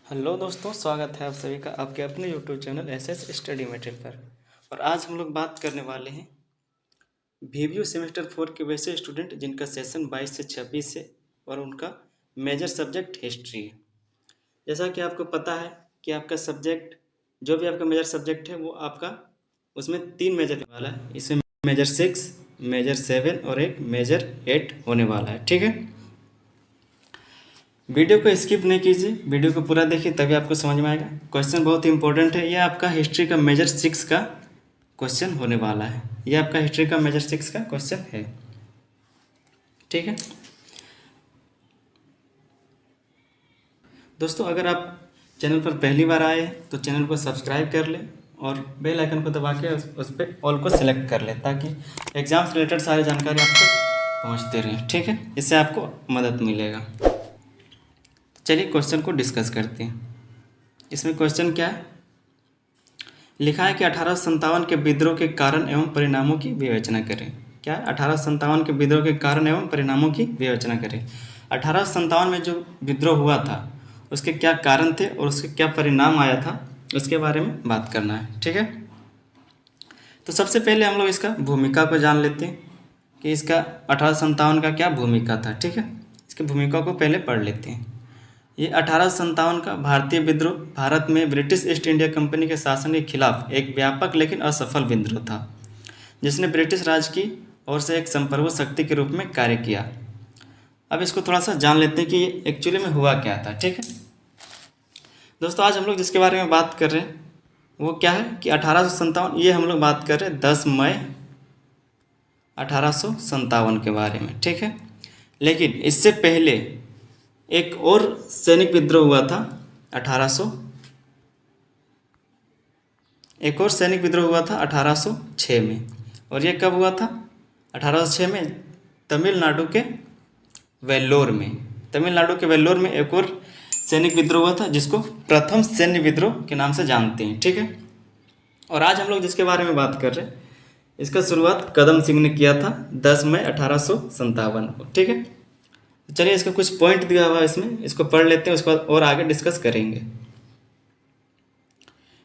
Hello दोस्तों, स्वागत है आप सभी का आपके अपने YouTube channel SS study material पर। और आज हम लोग बात करने वाले हैं VBU सेमेस्टर 4 के वैसे स्टूडेंट जिनका सेशन 22 से 26 है और उनका मेजर सब्जेक्ट हिस्ट्री है। जैसा कि आपको पता है कि आपका सब्जेक्ट जो भी आपका मेजर सब्जेक्ट है वो आपका उसमें 3 मेजर होने वाला है। इसमें मेजर 6, मेजर 7 और एक मेजर 8 होने वाला है। ठीक है, वीडियो को स्किप नहीं कीजिए, वीडियो को पूरा देखिए तभी आपको समझ में आएगा। क्वेश्चन बहुत इंपॉर्टेंट है। यह आपका हिस्ट्री का मेजर 6 का क्वेश्चन होने वाला है। यह आपका हिस्ट्री का मेजर 6 का क्वेश्चन है। ठीक है दोस्तों, अगर आप चैनल पर पहली बार आए हैं तो चैनल को सब्सक्राइब कर लें और बेल आइकन को दबा के उस पर ऑल को सिलेक्ट कर लें ताकि एग्जाम से रिलेटेड सारी जानकारी आपको पहुंचते रहे। ठीक है, इससे आपको मदद मिलेगा। चलिए क्वेश्चन को डिस्कस करते हैं। इसमें क्वेश्चन क्या है, लिखा है कि 1857 के विद्रोह के कारण एवं परिणामों की विवेचना करें। क्या है, 1857 के विद्रोह के कारण एवं परिणामों की विवेचना करें। 1857 में जो विद्रोह हुआ था उसके क्या कारण थे और उसके क्या परिणाम आया था उसके बारे में बात करना है। ठीक है, तो सबसे पहले हम लोग इसका भूमिका को जान लेते हैं कि इसका 1857 का क्या भूमिका था। ठीक है, इसकी भूमिका को पहले पढ़ लेते हैं। ये 1857 का भारतीय विद्रोह भारत में ब्रिटिश ईस्ट इंडिया कंपनी के शासन के खिलाफ एक व्यापक लेकिन असफल विद्रोह था, जिसने ब्रिटिश राज की ओर से एक संप्रभु शक्ति के रूप में कार्य किया। अब इसको थोड़ा सा जान लेते हैं कि ये एक्चुअली में हुआ क्या था। ठीक है दोस्तों, आज हम लोग जिसके बारे में बात कर रहे हैं वो क्या है कि 1857, ये हम लोग बात कर रहे हैं 10 मई 1857 के बारे में। ठीक है, लेकिन इससे पहले एक और सैनिक विद्रोह हुआ था 1800, एक और सैनिक विद्रोह हुआ था 1806 में। और ये कब हुआ था? 1806 में तमिलनाडु के वेल्लोर में। तमिलनाडु के वेल्लोर में एक और सैनिक विद्रोह हुआ था जिसको प्रथम सैन्य विद्रोह के नाम से जानते हैं। ठीक है, और आज हम लोग जिसके बारे में बात कर रहे हैं इसका शुरुआत कदम सिंह ने किया था 10 मई 1857 को। ठीक है, चलिए इसका कुछ पॉइंट दिया हुआ है इसमें, इसको पढ़ लेते हैं, उसके बाद और आगे डिस्कस करेंगे।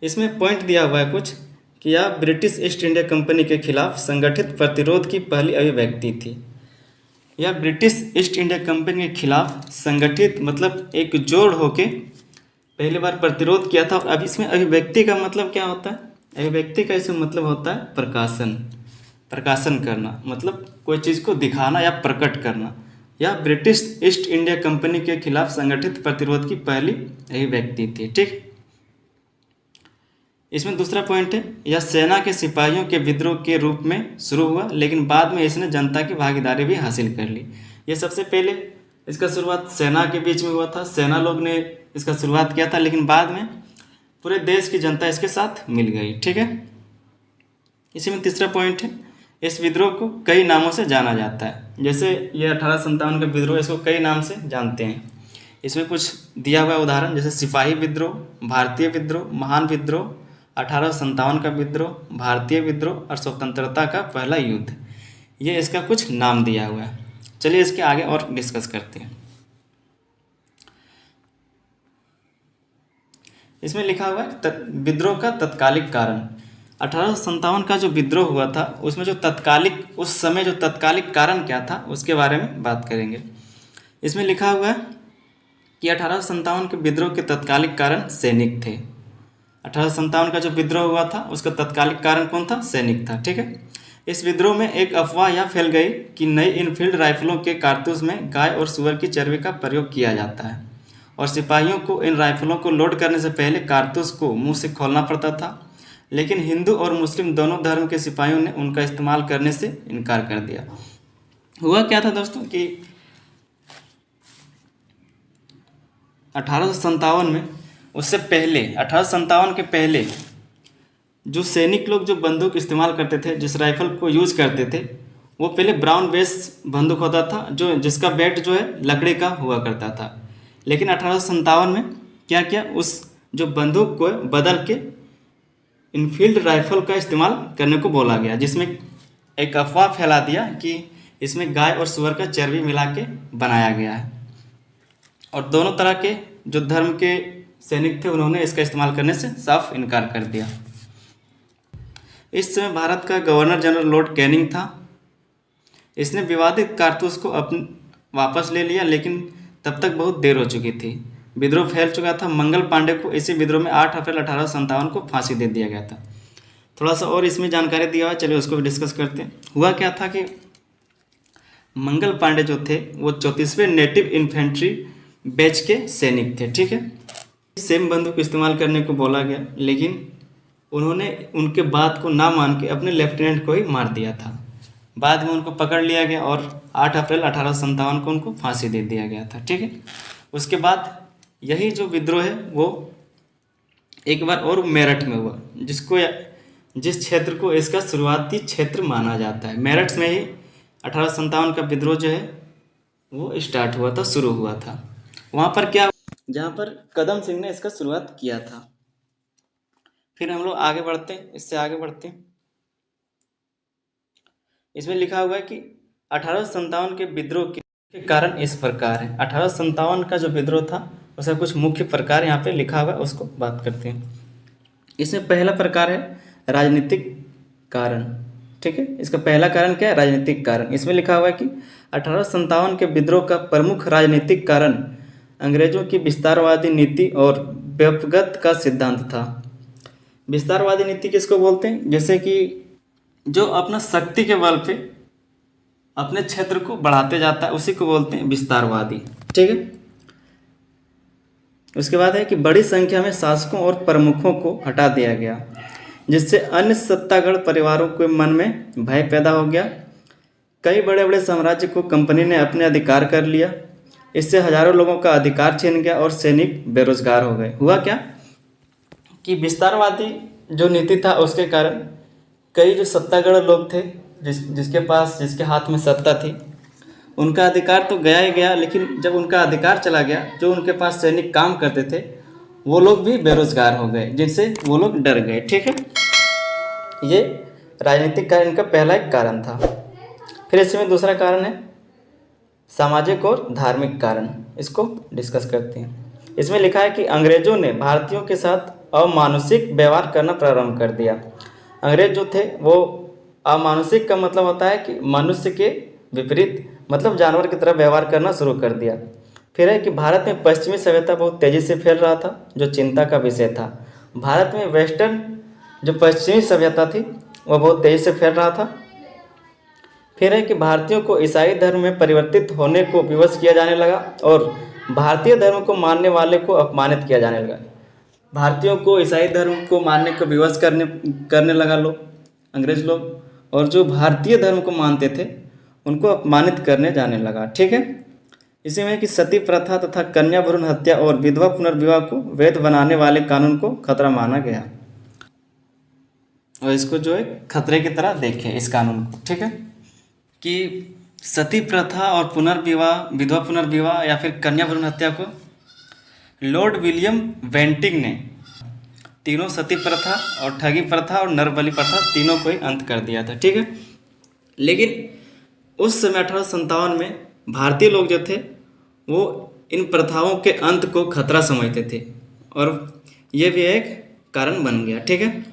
इसमें पॉइंट दिया हुआ है कुछ कि यह ब्रिटिश ईस्ट इंडिया कंपनी के खिलाफ संगठित प्रतिरोध की पहली अभिव्यक्ति थी। यह ब्रिटिश ईस्ट इंडिया कंपनी के खिलाफ संगठित मतलब एकजुट होके पहली बार प्रतिरोध किया था। और अब इसमें अभिव्यक्ति का मतलब क्या होता है? अभिव्यक्ति का इसमें मतलब होता है प्रकाशन, प्रकाशन करना, मतलब कोई चीज़ को दिखाना या प्रकट करना। यह ब्रिटिश ईस्ट इंडिया कंपनी के खिलाफ संगठित प्रतिरोध की पहली अभिव्यक्ति थी। ठीक, इसमें दूसरा पॉइंट है, यह सेना के सिपाहियों के विद्रोह के रूप में शुरू हुआ लेकिन बाद में इसने जनता की भागीदारी भी हासिल कर ली। ये सबसे पहले इसका शुरुआत सेना के बीच में हुआ था, सेना लोग ने इसका शुरुआत किया था लेकिन बाद में पूरे देश की जनता इसके साथ मिल गई। ठीक है, इसी में तीसरा पॉइंट है, इस विद्रोह को कई नामों से जाना जाता है। जैसे ये 1857 का विद्रोह, इसको कई नाम से जानते हैं। इसमें कुछ दिया हुआ उदाहरण जैसे सिपाही विद्रोह, भारतीय विद्रोह, महान विद्रोह, 1857 का विद्रोह, भारतीय विद्रोह और स्वतंत्रता का पहला युद्ध। ये इसका कुछ नाम दिया हुआ है। चलिए इसके आगे और डिस्कस करते हैं। इसमें लिखा हुआ है विद्रोह का तत्कालिक कारण। 1857 का जो विद्रोह हुआ था उसमें जो तत्कालिक, उस समय जो तत्कालिक कारण क्या था उसके बारे में बात करेंगे। इसमें लिखा हुआ है कि 1857 के विद्रोह के तत्कालिक कारण सैनिक थे। 1857 का जो विद्रोह हुआ था उसका तत्कालिक कारण कौन था? सैनिक था। ठीक है, इस विद्रोह में एक अफवाह यह फैल गई कि नई इनफील्ड राइफलों के कारतूस में गाय और सुअर की चर्बी का प्रयोग किया जाता है और सिपाहियों को इन राइफलों को लोड करने से पहले कारतूस को मुंह से खोलना पड़ता था। लेकिन हिंदू और मुस्लिम दोनों धर्म के सिपाहियों ने उनका इस्तेमाल करने से इनकार कर दिया। हुआ क्या था दोस्तों कि 1857 में, उससे पहले 1857 के पहले जो सैनिक लोग जो बंदूक इस्तेमाल करते थे, जिस राइफल को यूज़ करते थे, वो पहले ब्राउन बेस बंदूक होता था जो जिसका बैट जो है लकड़ी का हुआ करता था। लेकिन 1857 में क्या किया, उस जो बंदूक को बदल के इनफील्ड राइफल का इस्तेमाल करने को बोला गया, जिसमें एक अफवाह फैला दिया कि इसमें गाय और सुअर का चर्बी मिला के बनाया गया है। और दोनों तरह के जो धर्म के सैनिक थे उन्होंने इसका इस्तेमाल करने से साफ इनकार कर दिया। इस समय भारत का गवर्नर जनरल लॉर्ड कैनिंग था। इसने विवादित कारतूस को वापस ले लिया, लेकिन तब तक बहुत देर हो चुकी थी। विद्रोह फैल चुका था। मंगल पांडे को इसी विद्रोह में 8 अप्रैल 1857 को फांसी दे दिया गया था। थोड़ा सा और इसमें जानकारी दिया हुआ है, चलिए उसको भी डिस्कस करते हैं। हुआ क्या था कि मंगल पांडे जो थे वो 34वें नेटिव इन्फेंट्री बैच के सैनिक थे, ठीक है। सेम बंदूक इस्तेमाल करने को बोला गया, लेकिन उन्होंने उनके बात को ना मान के अपने लेफ्टिनेंट को ही मार दिया था। बाद में उनको पकड़ लिया गया और 8 अप्रैल 1857 को उनको फांसी दे दिया गया था, ठीक है। उसके बाद यही जो विद्रोह है वो एक बार और मेरठ में हुआ, जिस क्षेत्र को इसका शुरुआती क्षेत्र माना जाता है। मेरठ में ही 1857 का विद्रोह जो है वो स्टार्ट हुआ था, शुरू हुआ था। वहाँ पर क्या, जहाँ पर कदम सिंह ने इसका शुरुआत किया था। फिर हम लोग आगे बढ़ते हैं, इससे आगे बढ़ते हैं। इसमें लिखा हुआ है कि 1857 के विद्रोह के कारण इस प्रकार है। 1857 का जो विद्रोह था उसका कुछ मुख्य प्रकार यहाँ पे लिखा हुआ है, उसको बात करते हैं। इसमें पहला प्रकार है राजनीतिक कारण, ठीक है। इसका पहला कारण क्या है? राजनीतिक कारण। इसमें लिखा हुआ है कि 1857 के विद्रोह का प्रमुख राजनीतिक कारण अंग्रेजों की विस्तारवादी नीति और व्यपगत का सिद्धांत था। विस्तारवादी नीति किसको बोलते हैं? जैसे कि जो अपना शक्ति के बल पे अपने क्षेत्र को बढ़ाते जाता है, उसी को बोलते हैं विस्तारवादी, ठीक है। उसके बाद है कि बड़ी संख्या में शासकों और प्रमुखों को हटा दिया गया, जिससे अन्य सत्तागढ़ परिवारों के मन में भय पैदा हो गया। कई बड़े बड़े साम्राज्य को कंपनी ने अपने अधिकार कर लिया। इससे हजारों लोगों का अधिकार छीन गया और सैनिक बेरोजगार हो गए। हुआ क्या कि विस्तारवादी जो नीति था उसके कारण कई जो सत्तागढ़ लोग थे, जिसके हाथ में सत्ता थी, उनका अधिकार तो गया ही गया, लेकिन जब उनका अधिकार चला गया, जो उनके पास सैनिक काम करते थे वो लोग भी बेरोजगार हो गए, जिनसे वो लोग डर गए, ठीक है। ये राजनीतिक कारण इनका पहला एक कारण था। फिर इसमें दूसरा कारण है सामाजिक और धार्मिक कारण। इसको डिस्कस करते हैं। इसमें लिखा है कि अंग्रेजों ने भारतीयों के साथ अमानुषिक व्यवहार करना प्रारंभ कर दिया। अंग्रेज जो थे वो अमानुषिक का मतलब होता है कि मनुष्य के विपरीत, मतलब जानवर की तरह व्यवहार करना शुरू कर दिया। फिर है कि भारत में पश्चिमी सभ्यता बहुत तेज़ी से फैल रहा था, जो चिंता का विषय था। भारत में वेस्टर्न जो पश्चिमी सभ्यता थी वह बहुत तेज़ी से फैल रहा था। फिर है कि भारतीयों को ईसाई धर्म में परिवर्तित होने को विवश किया जाने लगा और भारतीय धर्म को मानने वाले को अपमानित किया जाने लगा। भारतीयों को ईसाई धर्म को मानने को विवश करने लगा लोग, अंग्रेज लोग, और जो भारतीय धर्म को मानते थे उनको अपमानित करने जाने लगा, ठीक है। इसी में कि सती प्रथा तथा कन्या भ्रूण हत्या और विधवा पुनर्विवाह को वैध बनाने वाले कानून को खतरा माना गया और इसको जो है खतरे की तरह देखे इस कानून को, ठीक है। कि सती प्रथा और पुनर्विवाह, विधवा पुनर्विवाह या फिर कन्या भ्रूण हत्या को लॉर्ड विलियम बेंटिंग ने तीनों सती प्रथा और ठगी प्रथा और नरबली प्रथा तीनों को ही अंत कर दिया था, ठीक है। लेकिन उस समय 1857 में भारतीय लोग जो थे वो इन प्रथाओं के अंत को खतरा समझते थे और ये भी एक कारण बन गया, ठीक है।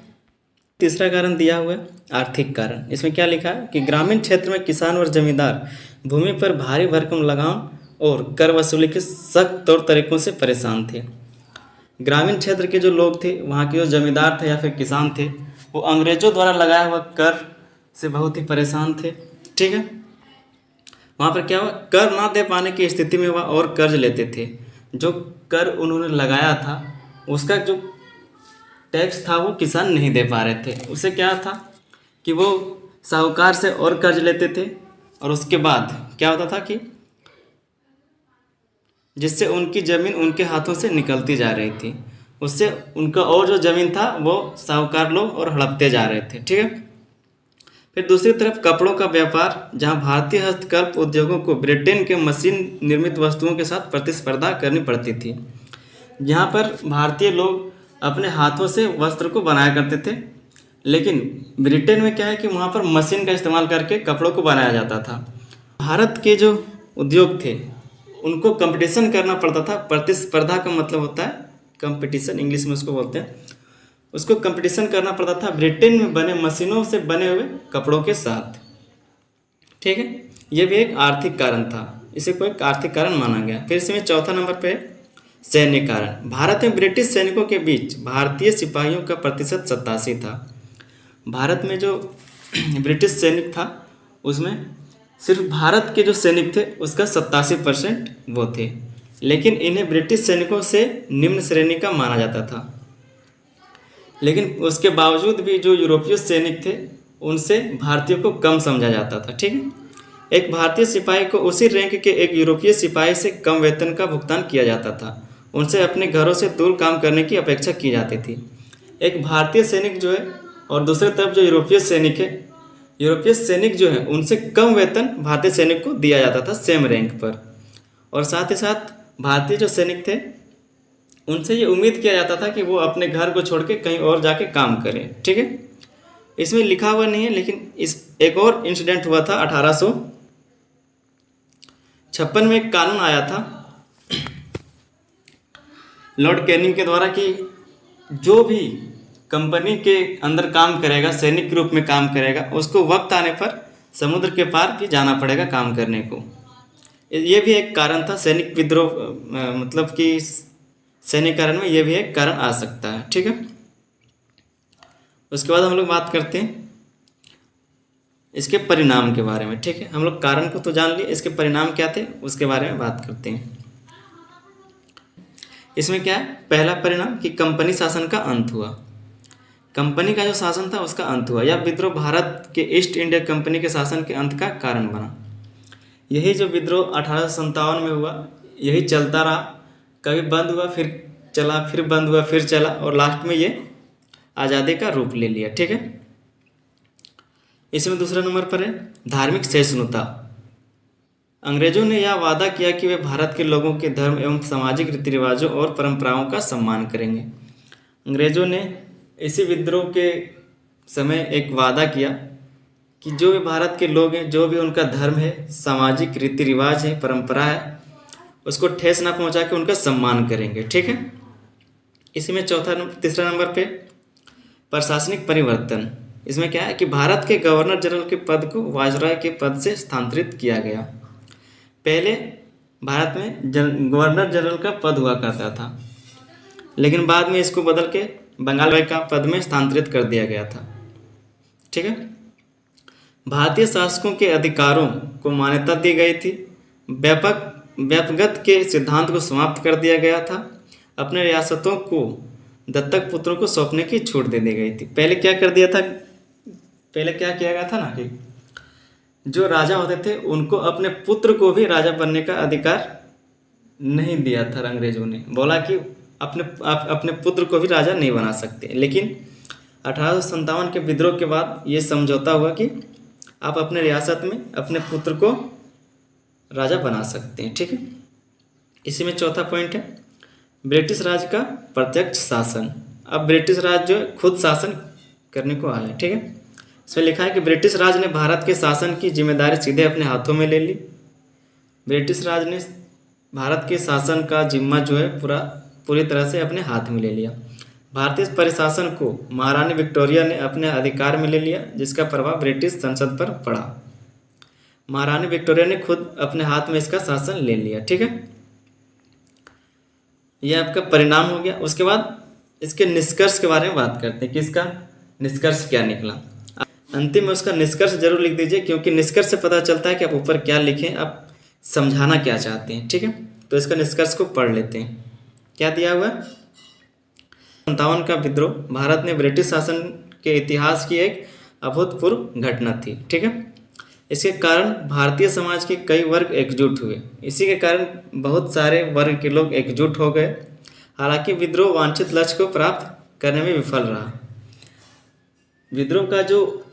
तीसरा कारण दिया हुआ है आर्थिक कारण। इसमें क्या लिखा है कि ग्रामीण क्षेत्र में किसान और जमींदार भूमि पर भारी भरकम लगान और कर वसूली के सख्त तौर तरीकों से परेशान थे। ग्रामीण क्षेत्र के जो लोग थे, वहाँ के जो जमींदार थे या फिर किसान थे, वो अंग्रेजों द्वारा लगाया हुआ कर से बहुत ही परेशान थे, ठीक है। वहाँ पर क्या हुआ, कर ना दे पाने की स्थिति में वह और कर्ज लेते थे। जो कर उन्होंने लगाया था उसका जो टैक्स था वो किसान नहीं दे पा रहे थे। उससे क्या था कि वो साहूकार से और कर्ज लेते थे और उसके बाद क्या होता था कि जिससे उनकी ज़मीन उनके हाथों से निकलती जा रही थी, उससे उनका और जो ज़मीन था वो साहूकार लोग और हड़पते जा रहे थे, ठीक है। फिर दूसरी तरफ कपड़ों का व्यापार, जहां भारतीय हस्तकल्प उद्योगों को ब्रिटेन के मशीन निर्मित वस्तुओं के साथ प्रतिस्पर्धा करनी पड़ती थी। यहाँ पर भारतीय लोग अपने हाथों से वस्त्र को बनाया करते थे, लेकिन ब्रिटेन में क्या है कि वहाँ पर मशीन का इस्तेमाल करके कपड़ों को बनाया जाता था। भारत के जो उद्योग थे उनको कंपटीशन करना पड़ता था। प्रतिस्पर्धा का मतलब होता है कंपटीशन इंग्लिश में उसको बोलते हैं, उसको कंपटीशन करना पड़ता था ब्रिटेन में बने मशीनों से बने हुए कपड़ों के साथ। ठीक है, ये भी एक आर्थिक कारण था, इसे कोई आर्थिक कारण माना गया। फिर इसमें चौथा नंबर पे सैन्य कारण। भारत में ब्रिटिश सैनिकों के बीच भारतीय सिपाहियों का प्रतिशत 87 था। भारत में जो ब्रिटिश सैनिक था उसमें सिर्फ भारत के जो सैनिक थे उसका 87% वो थे, लेकिन इन्हें ब्रिटिश सैनिकों से निम्न श्रेणी का माना जाता था। लेकिन उसके बावजूद भी जो यूरोपीय सैनिक थे उनसे भारतीयों को कम समझा जाता था। ठीक है, एक भारतीय सिपाही को उसी रैंक के एक यूरोपीय सिपाही से कम वेतन का भुगतान किया जाता था। उनसे अपने घरों से दूर काम करने की अपेक्षा की जाती थी। एक भारतीय सैनिक जो है और दूसरी तरफ जो यूरोपीय सैनिक है, यूरोपीय सैनिक जो है उनसे कम वेतन भारतीय सैनिक को दिया जाता था सेम रैंक पर। और साथ ही साथ भारतीय जो सैनिक थे उनसे ये उम्मीद किया जाता था कि वो अपने घर को छोड़ के कहीं और जाके काम करें। ठीक है, इसमें लिखा हुआ नहीं है लेकिन इस एक और इंसिडेंट हुआ था 1856 में एक कानून आया था लॉर्ड कैनिंग के द्वारा कि जो भी कंपनी के अंदर काम करेगा, सैनिक के रूप में काम करेगा, उसको वक्त आने पर समुद्र के पार भी जाना पड़ेगा काम करने को। ये भी एक कारण था सैनिक विद्रोह, मतलब कि सैनिकरण में ये भी एक कारण आ सकता है। ठीक है, उसके बाद हम लोग बात करते हैं इसके परिणाम के बारे में। ठीक है, हम लोग कारण को तो जान लिए, इसके परिणाम क्या थे उसके बारे में बात करते हैं। इसमें क्या है, पहला परिणाम कि कंपनी शासन का अंत हुआ। कंपनी का जो शासन था उसका अंत हुआ। यह विद्रोह भारत के ईस्ट इंडिया कंपनी के शासन के अंत का कारण बना। यही जो विद्रोह 1857 में हुआ यही चलता रहा, कभी बंद हुआ फिर चला, फिर बंद हुआ फिर चला, और लास्ट में ये आज़ादी का रूप ले लिया। ठीक है, इसमें दूसरा नंबर पर है धार्मिक सहिष्णुता। अंग्रेजों ने यह वादा किया कि वे भारत के लोगों के धर्म एवं सामाजिक रीति रिवाजों और परंपराओं का सम्मान करेंगे। अंग्रेजों ने इसी विद्रोह के समय एक वादा किया कि जो भी भारत के लोग हैं, जो भी उनका धर्म है, सामाजिक रीति रिवाज है, परंपरा है, उसको ठेस ना पहुंचा के उनका सम्मान करेंगे। ठीक है, इसी में तीसरा नंबर पे प्रशासनिक परिवर्तन। इसमें क्या है कि भारत के गवर्नर जनरल के पद को वायसराय के पद से स्थानांतरित किया गया। पहले भारत में गवर्नर जनरल का पद हुआ करता था, लेकिन बाद में इसको बदल के बंगाल का पद में स्थानांतरित कर दिया गया था। ठीक है, भारतीय शासकों के अधिकारों को मान्यता दी गई थी। व्यापगत के सिद्धांत को समाप्त कर दिया गया था। अपने रियासतों को दत्तक पुत्रों को सौंपने की छूट दे दी गई थी। पहले क्या कर दिया था, पहले क्या किया गया था ना कि जो राजा होते थे उनको अपने पुत्र को भी राजा बनने का अधिकार नहीं दिया था। अंग्रेजों ने बोला कि अपने पुत्र को भी राजा नहीं बना सकते, लेकिन 1857 के विद्रोह के बाद ये समझौता हुआ कि आप अपने रियासत में अपने पुत्र को राजा बना सकते हैं। ठीक है, इसी में चौथा पॉइंट है ब्रिटिश राज का प्रत्यक्ष शासन। अब ब्रिटिश राज जो है खुद शासन करने को आया। ठीक है, इसमें लिखा है कि ब्रिटिश राज ने भारत के शासन की जिम्मेदारी सीधे अपने हाथों में ले ली। ब्रिटिश राज ने भारत के शासन का जिम्मा जो है पूरी तरह से अपने हाथ में ले लिया। भारतीय प्रशासन को महारानी विक्टोरिया ने अपने अधिकार में ले लिया, जिसका प्रभाव ब्रिटिश संसद पर पड़ा। महारानी विक्टोरिया ने खुद अपने हाथ में इसका शासन ले लिया। ठीक है, यह आपका परिणाम हो गया। उसके बाद इसके निष्कर्ष के बारे में बात करते हैं कि इसका निष्कर्ष क्या निकला। अंतिम में उसका निष्कर्ष जरूर लिख दीजिए, क्योंकि निष्कर्ष से पता चलता है कि आप ऊपर क्या लिखें, आप समझाना क्या चाहते हैं। ठीक है, तो इसका निष्कर्ष को पढ़ लेते हैं। क्या दिया हुआ है, 57 का विद्रोह भारत में ब्रिटिश शासन के इतिहास की एक अभूतपूर्व घटना थी। ठीक है, इसके कारण भारतीय समाज के कई वर्ग एकजुट हुए। इसी के कारण बहुत सारे वर्ग के लोग एकजुट हो गए। हालांकि विद्रोह वांछित लक्ष्य को प्राप्त करने में विफल रहा। विद्रोह का जो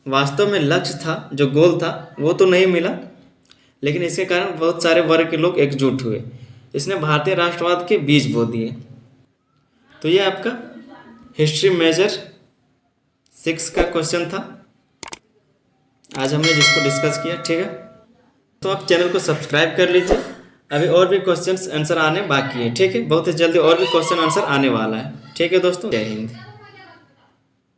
वास्तव में लक्ष्य था, जो गोल था, वो तो नहीं मिला, लेकिन इसके कारण बहुत सारे वर्ग के लोग एकजुट हुए। इसने भारतीय राष्ट्रवाद के बीज बो दिए। तो ये आपका हिस्ट्री मेजर 6 का क्वेश्चन था आज हमने जिसको डिस्कस किया। ठीक है, तो आप चैनल को सब्सक्राइब कर लीजिए अभी और भी क्वेश्चन आंसर आने बाकी है, ठीक है। बहुत ही जल्दी और भी क्वेश्चन आंसर आने वाला है, ठीक है दोस्तों। जय हिंद।